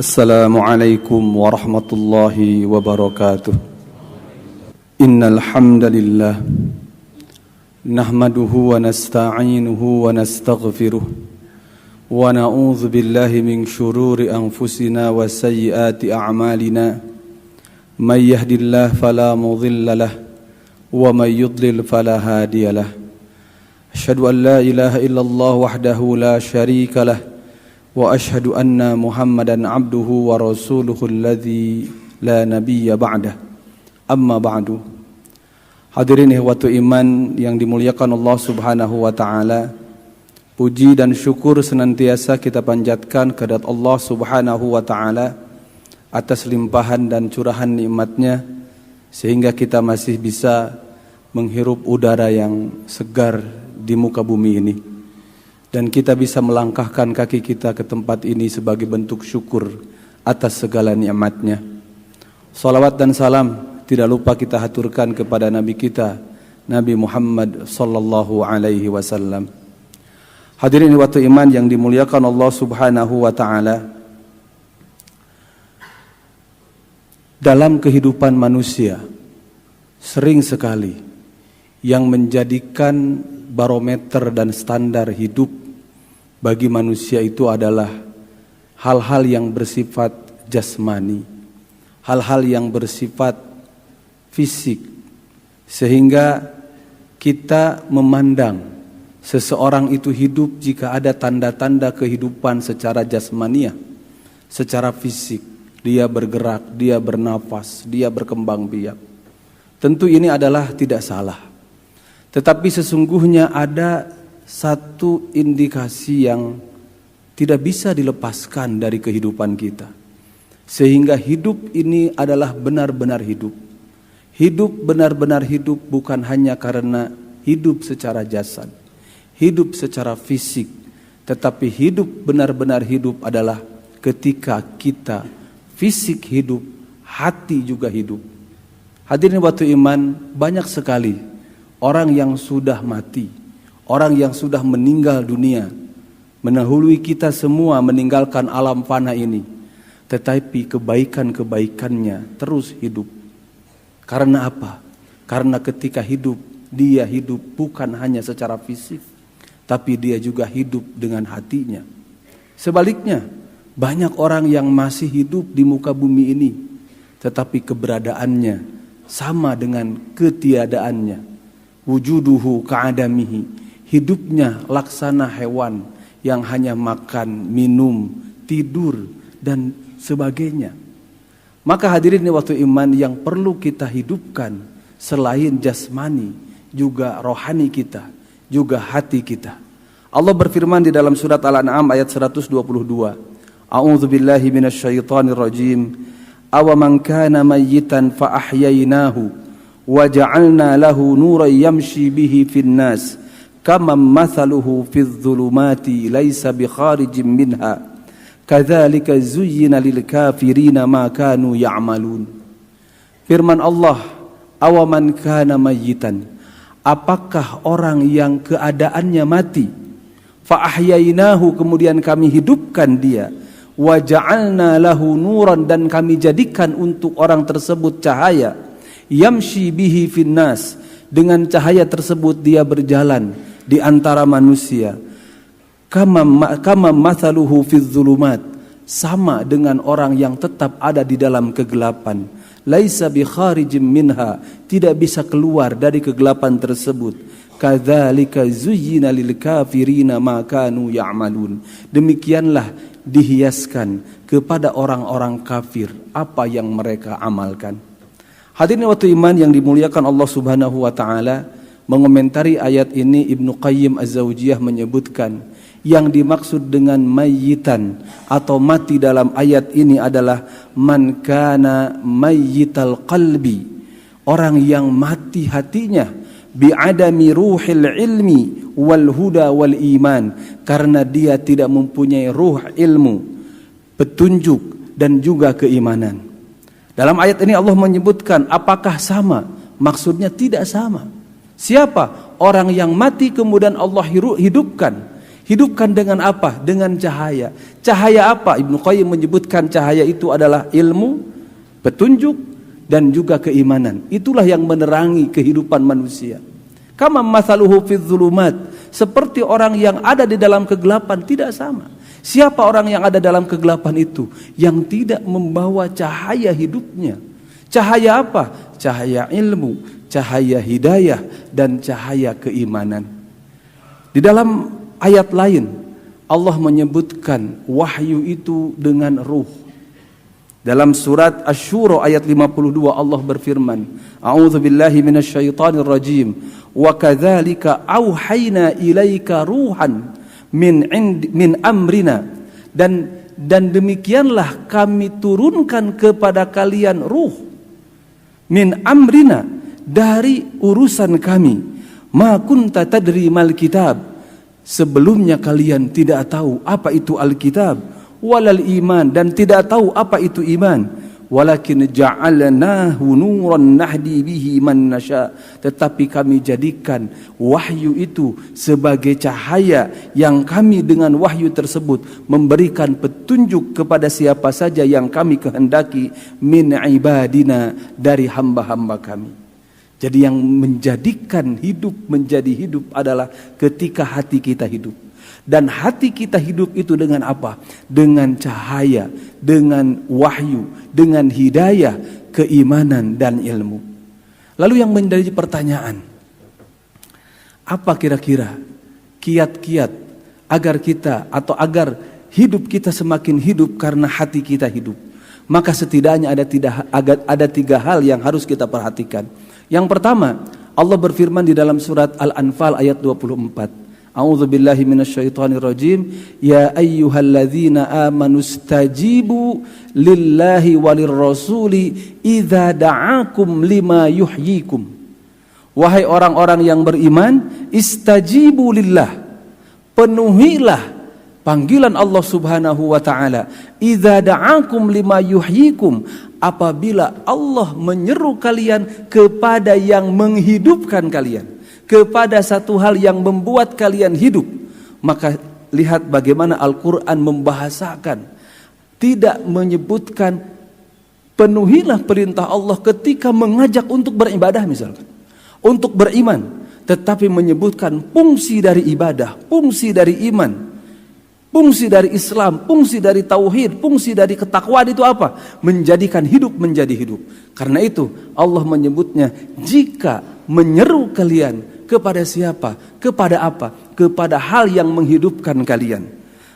Assalamualaikum warahmatullahi wabarakatuh. Innal hamdalillah nahmaduhu wa nasta'inuhu wa nastaghfiruh wa na'udzu billahi min shururi anfusina wa sayyiati a'malina. May yahdihillahu fala mudilla lahu wa may yudlil fala hadiya lahu. Asyhadu an la ilaha illallah wahdahu la syarika lahu wa asyhadu anna Muhammadan abduhu wa rasuluhu alladzi la nabiyya ba'dah. Amma ba'du. Hadirin ihwatu iman yang dimuliakan Allah Subhanahu wa taala. Puji dan syukur senantiasa kita panjatkan kehadirat Allah Subhanahu wa taala atas limpahan dan curahan nikmat-Nya sehingga kita masih bisa menghirup udara yang segar di muka bumi ini. Dan kita bisa melangkahkan kaki kita ke tempat ini sebagai bentuk syukur atas segala nikmat-Nya. Salawat dan salam tidak lupa kita haturkan kepada Nabi kita, Nabi Muhammad sallallahu alaihi wasallam. Hadirin waktu iman yang dimuliakan Allah Subhanahu wa taala. Dalam kehidupan manusia sering sekali yang menjadikan barometer dan standar hidup bagi manusia itu adalah hal-hal yang bersifat jasmani, hal-hal yang bersifat fisik, sehingga kita memandang seseorang itu hidup jika ada tanda-tanda kehidupan secara jasmaniah, secara fisik. Dia bergerak, dia bernafas, dia berkembang biak. Tentu ini adalah tidak salah. Tetapi sesungguhnya ada satu indikasi yang tidak bisa dilepaskan dari kehidupan kita. Sehingga hidup ini adalah benar-benar hidup. Hidup benar-benar hidup bukan hanya karena hidup secara jasad, hidup secara fisik, tetapi hidup benar-benar hidup adalah ketika kita fisik hidup, hati juga hidup. Hadirin waktu iman, banyak sekali orang yang sudah mati, orang yang sudah meninggal dunia, mendahului kita semua meninggalkan alam fana ini, tetapi kebaikan-kebaikannya terus hidup. Karena apa? Karena ketika hidup, dia hidup bukan hanya secara fisik, tapi dia juga hidup dengan hatinya. Sebaliknya, banyak orang yang masih hidup di muka bumi ini, tetapi keberadaannya sama dengan ketiadaannya. Wujuduhu ka'adamihi, hidupnya laksana hewan yang hanya makan, minum, tidur, dan sebagainya. Maka hadirin waktu iman yang perlu kita hidupkan selain jasmani, juga rohani kita, juga hati kita. Allah berfirman di dalam surat Al-An'am ayat 122. A'udzu billahi minasyaitonir rajim. Awaman kana mayyitan fa ahyaynahu wa ja'alna lahu nuran yamshi bihi fin nas kama mathaluhu fidh dhulumati laysa bi kharijin minha kadzalika zuyyina lil kafirina ma kanu ya'malun. Firman Allah, awaman kana mayyitan, apakah orang yang keadaannya mati, fa ahyaynahu, kemudian kami hidupkan dia, wa ja'alna lahu nuran, dan kami jadikan untuk orang tersebut cahaya, yamshi bihi finnas, dengan cahaya tersebut dia berjalan di antara manusia, kama mathaluhu fidh dhulumat, sama dengan orang yang tetap ada di dalam kegelapan, laisa bi kharijim minha, tidak bisa keluar dari kegelapan tersebut. Kadzalika zuyyina lil kafirina ma kanu ya'malun, demikianlah dihiaskan kepada orang-orang kafir apa yang mereka amalkan. Hadirin waktu iman yang dimuliakan Allah Subhanahu wa taala, mengomentari ayat ini Ibnu Qayyim Az-Zawjiyah menyebutkan yang dimaksud dengan mayyitan atau mati dalam ayat ini adalah man kana mayyital qalbi, orang yang mati hatinya, bi'adami ruhil ilmi wal huda wal iman, karena dia tidak mempunyai ruh ilmu, petunjuk dan juga keimanan. Dalam ayat ini Allah menyebutkan apakah sama? Maksudnya tidak sama. Siapa? Orang yang mati kemudian Allah hidupkan Hidupkan dengan apa? Dengan cahaya. Cahaya apa? Ibnu Qayyim menyebutkan cahaya itu adalah ilmu, petunjuk, dan juga keimanan. Itulah yang menerangi kehidupan manusia. Kama mathaluhu fidz zulumat, seperti orang yang ada di dalam kegelapan, tidak sama. Siapa orang yang ada dalam kegelapan itu? Yang tidak membawa cahaya hidupnya. Cahaya apa? Cahaya ilmu, cahaya hidayah, dan cahaya keimanan. Di dalam ayat lain Allah menyebutkan wahyu itu dengan ruh. Dalam surat Asy-Syura ayat 52 Allah berfirman, A'udzubillahi minasyaitonir rajim, wa kadzalika auhayna ilaika ruhan min amrina, dan demikianlah kami turunkan kepada kalian ruh min amrina, dari urusan kami. Ma kunta tadri mal kitab, sebelumnya kalian tidak tahu apa itu Alkitab, walal iman, dan tidak tahu apa itu iman. Walakin ja'alnahu nuran nahdi bihi man nasya, tetapi kami jadikan wahyu itu sebagai cahaya yang kami dengan wahyu tersebut memberikan petunjuk kepada siapa saja yang kami kehendaki min ibadina, dari hamba-hamba kami. Jadi yang menjadikan hidup menjadi hidup adalah ketika hati kita hidup. Dan hati kita hidup itu dengan apa? Dengan cahaya, dengan wahyu, dengan hidayah, keimanan, dan ilmu. Lalu yang menjadi pertanyaan, apa kira-kira kiat-kiat agar kita atau agar hidup kita semakin hidup karena hati kita hidup? Maka setidaknya ada tiga hal yang harus kita perhatikan. Yang pertama, Allah berfirman di dalam surat Al-Anfal ayat 24. A'udzu billahi minasyaitonir rajim. Ya ayyuhalladzina amanu stajibu lillahi walir rasuli idza da'akum lima yuhyikum. Wahai orang-orang yang beriman, istajibu lillah, penuhilah panggilan Allah Subhanahu wa taala. Idza da'akum lima yuhyikum, apabila Allah menyeru kalian kepada yang menghidupkan kalian, kepada satu hal yang membuat kalian hidup. Maka lihat bagaimana Al-Quran membahasakan, tidak menyebutkan penuhilah perintah Allah ketika mengajak untuk beribadah misalkan, untuk beriman, tetapi menyebutkan fungsi dari ibadah, fungsi dari iman, fungsi dari Islam, fungsi dari tauhid, fungsi dari ketakwaan itu apa? Menjadikan hidup menjadi hidup. Karena itu Allah menyebutnya, jika menyeru kalian kepada siapa? Kepada apa? Kepada hal yang menghidupkan kalian.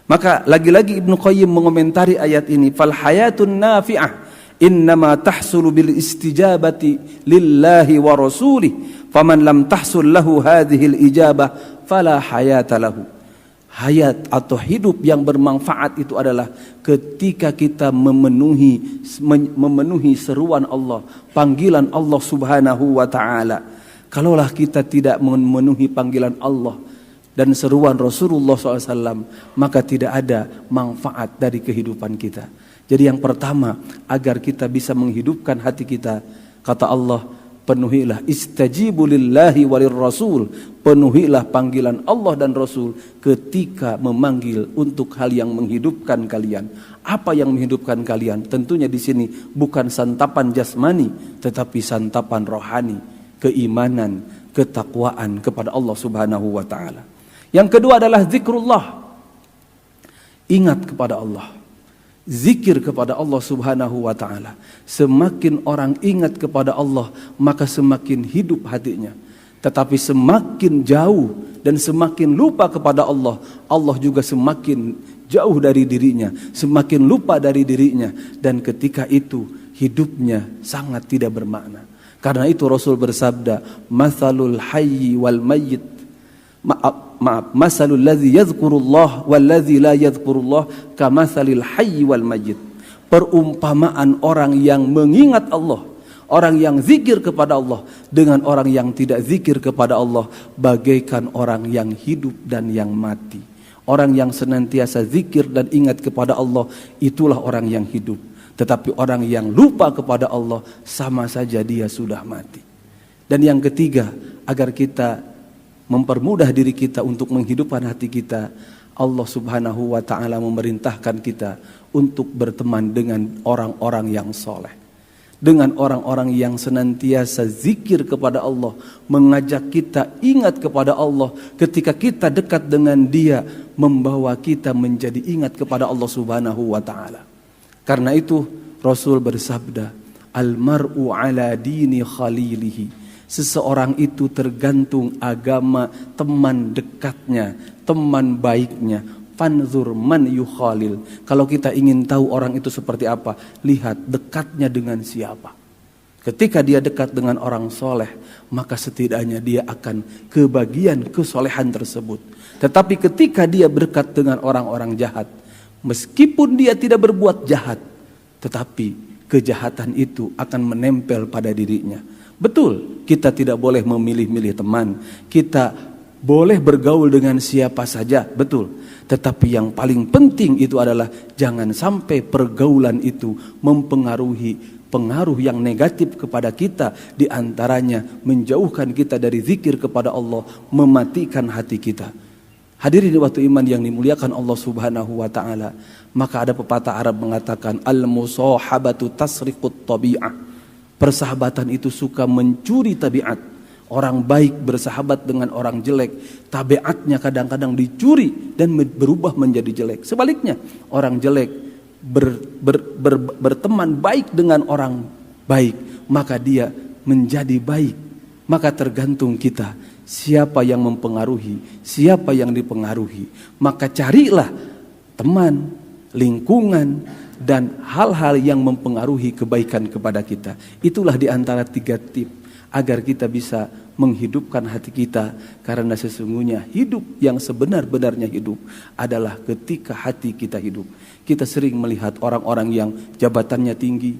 Maka lagi-lagi Ibnu Qayyim mengomentari ayat ini, fal hayatun nafi'ah innama tahsulu bil istijabati lillahi wa rasulih, faman lam tahsul lahu hadhil ijabah fala hayata lahu. Hayat atau hidup yang bermanfaat itu adalah ketika kita memenuhi seruan Allah, panggilan Allah Subhanahu wa taala. Kalaulah kita tidak memenuhi panggilan Allah dan seruan Rasulullah SAW, maka tidak ada manfaat dari kehidupan kita. Jadi yang pertama, agar kita bisa menghidupkan hati kita, kata Allah, penuhilah istajibu lillahi walir rasul, penuhilah panggilan Allah dan Rasul ketika memanggil untuk hal yang menghidupkan kalian. Apa yang menghidupkan kalian? Tentunya di sini bukan santapan jasmani, tetapi santapan rohani, keimanan, ketakwaan kepada Allah Subhanahu wa taala. Yang kedua adalah zikrullah. Ingat kepada Allah. Zikir kepada Allah Subhanahu wa taala. Semakin orang ingat kepada Allah, maka semakin hidup hatinya. Tetapi semakin jauh dan semakin lupa kepada Allah, Allah juga semakin jauh dari dirinya, semakin lupa dari dirinya, dan ketika itu hidupnya sangat tidak bermakna. Karena itu Rasul bersabda, "Matsalul hayyi wal mayyit." Masalul ladzi yadhkurullah wal ladzi la yadhkurullah kamatsalil hayyi wal mayyit. Perumpamaan orang yang mengingat Allah, orang yang zikir kepada Allah dengan orang yang tidak zikir kepada Allah bagaikan orang yang hidup dan yang mati. Orang yang senantiasa zikir dan ingat kepada Allah, itulah orang yang hidup. Tetapi orang yang lupa kepada Allah, sama saja dia sudah mati. Dan yang ketiga, agar kita mempermudah diri kita untuk menghidupkan hati kita, Allah Subhanahu wa ta'ala memerintahkan kita untuk berteman dengan orang-orang yang soleh, dengan orang-orang yang senantiasa zikir kepada Allah, mengajak kita ingat kepada Allah. Ketika kita dekat dengan dia, membawa kita menjadi ingat kepada Allah Subhanahu wa ta'ala. Karena itu Rasul bersabda, al-mar'u ala dini khalilihi. Seseorang itu tergantung agama teman dekatnya, teman baiknya. Fanzur man yukhalil. Kalau kita ingin tahu orang itu seperti apa, lihat dekatnya dengan siapa. Ketika dia dekat dengan orang soleh, maka setidaknya dia akan kebagian kesolehan tersebut. Tetapi ketika dia berdekat dengan orang-orang jahat, meskipun dia tidak berbuat jahat, tetapi kejahatan itu akan menempel pada dirinya. Betul, kita tidak boleh memilih-milih teman. Kita boleh bergaul dengan siapa saja, betul. Tetapi yang paling penting itu adalah jangan sampai pergaulan itu mempengaruhi pengaruh yang negatif kepada kita. Di antaranya menjauhkan kita dari zikir kepada Allah, mematikan hati kita. Hadirin waktu iman yang dimuliakan Allah Subhanahu wa ta'ala. Maka ada pepatah Arab mengatakan, al-musahabatu tasriqut tabi'ah. Persahabatan itu suka mencuri tabiat. Orang baik bersahabat dengan orang jelek, tabiatnya kadang-kadang dicuri dan berubah menjadi jelek. Sebaliknya, orang jelek berteman baik dengan orang baik, maka dia menjadi baik. Maka tergantung kita, siapa yang mempengaruhi, siapa yang dipengaruhi. Maka carilah teman, lingkungan, dan hal-hal yang mempengaruhi kebaikan kepada kita. Itulah di antara 3 tip agar kita bisa menghidupkan hati kita. Karena sesungguhnya hidup yang sebenar-benarnya hidup adalah ketika hati kita hidup. Kita sering melihat orang-orang yang jabatannya tinggi,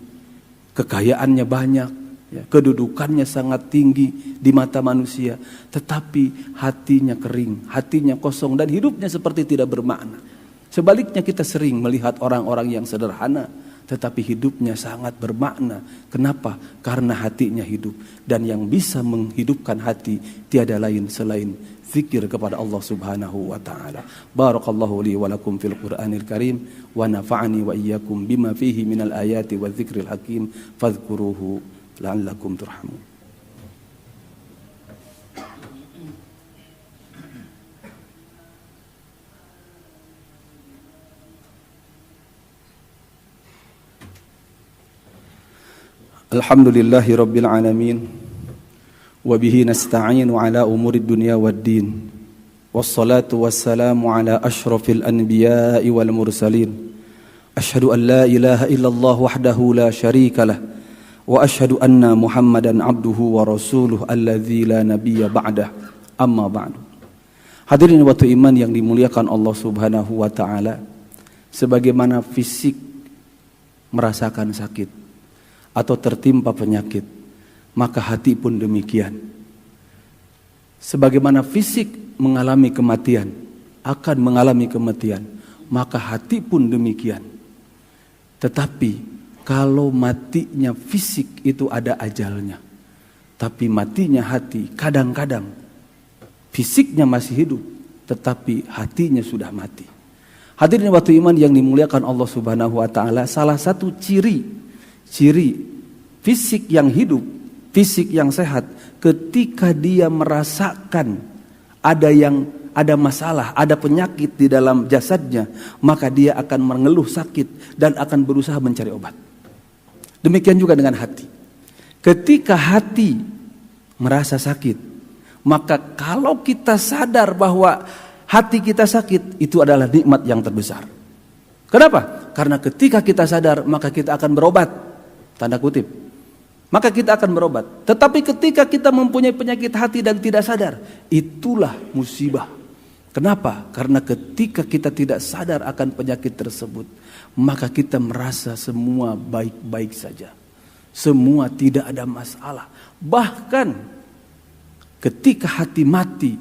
kekayaannya banyak, ya, kedudukannya sangat tinggi di mata manusia, tetapi hatinya kering, hatinya kosong, dan hidupnya seperti tidak bermakna. Sebaliknya kita sering melihat orang-orang yang sederhana, tetapi hidupnya sangat bermakna. Kenapa? Karena hatinya hidup. Dan yang bisa menghidupkan hati tiada lain selain zikir kepada Allah Subhanahu wa ta'ala. Barakallahu li wa lakum fil Qur'anil Karim, wa nafa'ani wa iyyakum bima fihi minal ayati wa dzikril hakim, fadhkuruhu la'allakum turhamun. Alhamdulillahi rabbil alamin, wa bihi nasta'inu ala umurid dunya waddin, wassalatu wassalamu ala ashrafil anbiya'i wal mursalin. Ashhadu an la ilaha illallah wahdahu la syarika lah, wa ashhadu anna Muhammadan abduhu wa rasuluh alladzi la nabiyya ba'dah, amma ba'du. Hadirin waktu iman yang dimuliakan Allah Subhanahu wa ta'ala, sebagaimana fisik merasakan sakit atau tertimpa penyakit, maka hati pun demikian. Sebagaimana fisik mengalami kematian, akan mengalami kematian, maka hati pun demikian. Tetapi kalau matinya fisik itu ada ajalnya, tapi matinya hati kadang-kadang fisiknya masih hidup, tetapi hatinya sudah mati. Hadirin waktu iman yang dimuliakan Allah Subhanahu wa ta'ala, salah satu ciri fisik yang hidup, fisik yang sehat, ketika dia merasakan ada masalah, ada penyakit di dalam jasadnya, maka dia akan mengeluh sakit dan akan berusaha mencari obat. Demikian juga dengan hati. Ketika hati merasa sakit, maka kalau kita sadar bahwa hati kita sakit, itu adalah nikmat yang terbesar. Kenapa? Karena ketika kita sadar, maka kita akan berobat. Tanda kutip. Maka kita akan berobat. Tetapi ketika kita mempunyai penyakit hati dan tidak sadar, itulah musibah. Kenapa? Karena ketika kita tidak sadar akan penyakit tersebut, maka kita merasa semua baik-baik saja. Semua tidak ada masalah. Bahkan ketika hati mati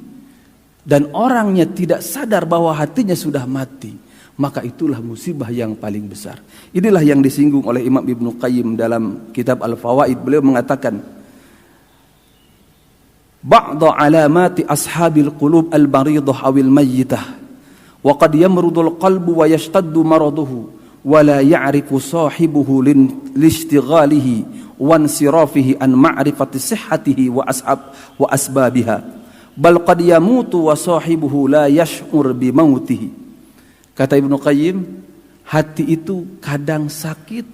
dan orangnya tidak sadar bahwa hatinya sudah mati, maka itulah musibah yang paling besar. Inilah yang disinggung oleh Imam Ibnu Qayyim dalam kitab Al-Fawaid. Beliau mengatakan, ba'da alamati ashabil qulub al-baridah awil mayyitah wa qad yamrudul qalbu wa yashtaddu maraduhu wa la ya'rifu sahibuhu liishtighalihi wa insirafihi an ma'rifati sihhatihi wa asbabiha bal qad yamutu wa sahibuhu la yash'ur bi mautihi. Kata Ibnu Qayyim, hati itu kadang sakit,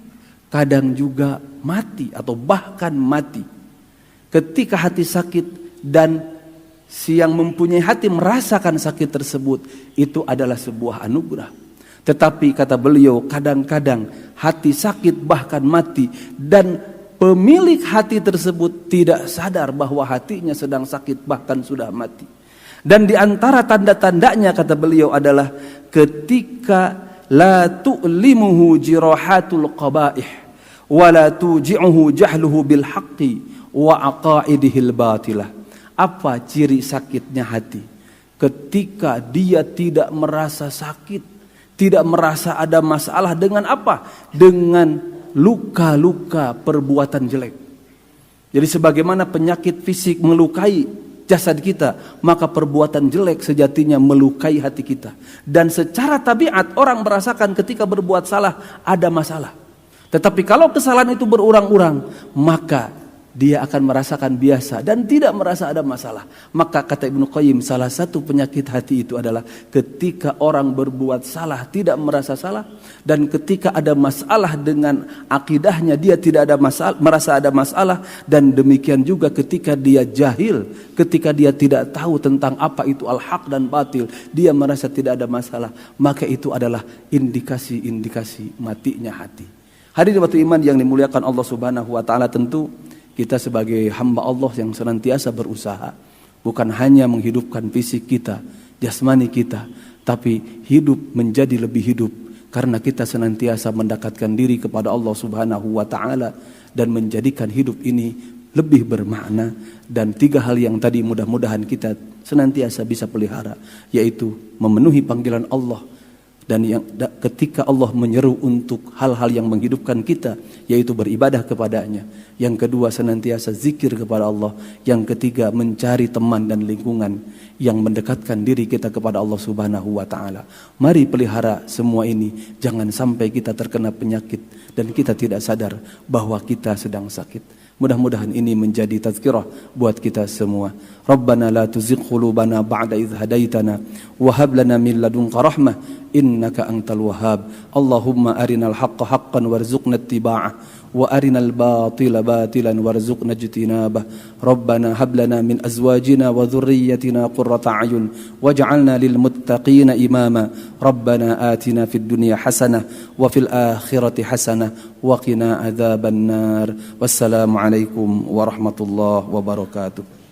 kadang juga mati atau bahkan mati. Ketika hati sakit dan si yang mempunyai hati merasakan sakit tersebut, itu adalah sebuah anugerah. Tetapi kata beliau, kadang-kadang hati sakit bahkan mati dan pemilik hati tersebut tidak sadar bahwa hatinya sedang sakit bahkan sudah mati. Dan di antara tanda-tandanya kata beliau adalah ketika la tu'limuhu jirahatul qabaih wa la tuji'uhu jahluhu bil haqqi wa aqaidihil batilah. Apa ciri sakitnya hati? Ketika dia tidak merasa sakit, tidak merasa ada masalah dengan apa? Dengan luka-luka perbuatan jelek. Jadi sebagaimana penyakit fisik melukai jasad kita, maka perbuatan jelek sejatinya melukai hati kita. Dan secara tabiat orang merasakan ketika berbuat salah ada masalah. Tetapi kalau kesalahan itu berurang-urang, maka dia akan merasakan biasa dan tidak merasa ada masalah. Maka kata Ibnu Qayyim, salah satu penyakit hati itu adalah ketika orang berbuat salah tidak merasa salah, dan ketika ada masalah dengan akidahnya dia tidak ada masalah, merasa ada masalah, dan demikian juga ketika dia jahil, ketika dia tidak tahu tentang apa itu al-haq dan batil, dia merasa tidak ada masalah. Maka itu adalah indikasi-indikasi matinya hati. Hadirin waktu iman yang dimuliakan Allah Subhanahu wa taala, tentu kita sebagai hamba Allah yang senantiasa berusaha bukan hanya menghidupkan fisik kita, jasmani kita, tapi hidup menjadi lebih hidup karena kita senantiasa mendekatkan diri kepada Allah Subhanahu wa taala dan menjadikan hidup ini lebih bermakna. Dan 3 hal yang tadi mudah-mudahan kita senantiasa bisa pelihara, yaitu memenuhi panggilan Allah. Dan yang ketika Allah menyeru untuk hal-hal yang menghidupkan kita, yaitu beribadah kepadanya. Yang kedua, senantiasa zikir kepada Allah. Yang ketiga, mencari teman dan lingkungan yang mendekatkan diri kita kepada Allah Subhanahu wa taala. Mari pelihara semua ini, jangan sampai kita terkena penyakit dan kita tidak sadar bahwa kita sedang sakit. Mudah-mudahan ini menjadi tazkirah buat kita semua. Rabbana la tuzigh qulubana ba'da idh hadaitana wa hab lana min ladunka rahmah innaka antal wahhab. Allahumma arinal haqqa haqqan warzuqna ittiba'ah wa arinal batila batilan warzuqna ijtinabah. Rabbana hab lana min azwajina wa dhurriyyatina qurrata a'yun waj'alna lil muttaqina imama. Rabbana atina fid dunya hasanah wa fil akhirati hasanah wa qina adzaban nar. Wassalamu alaikum warahmatullahi wabarakatuh.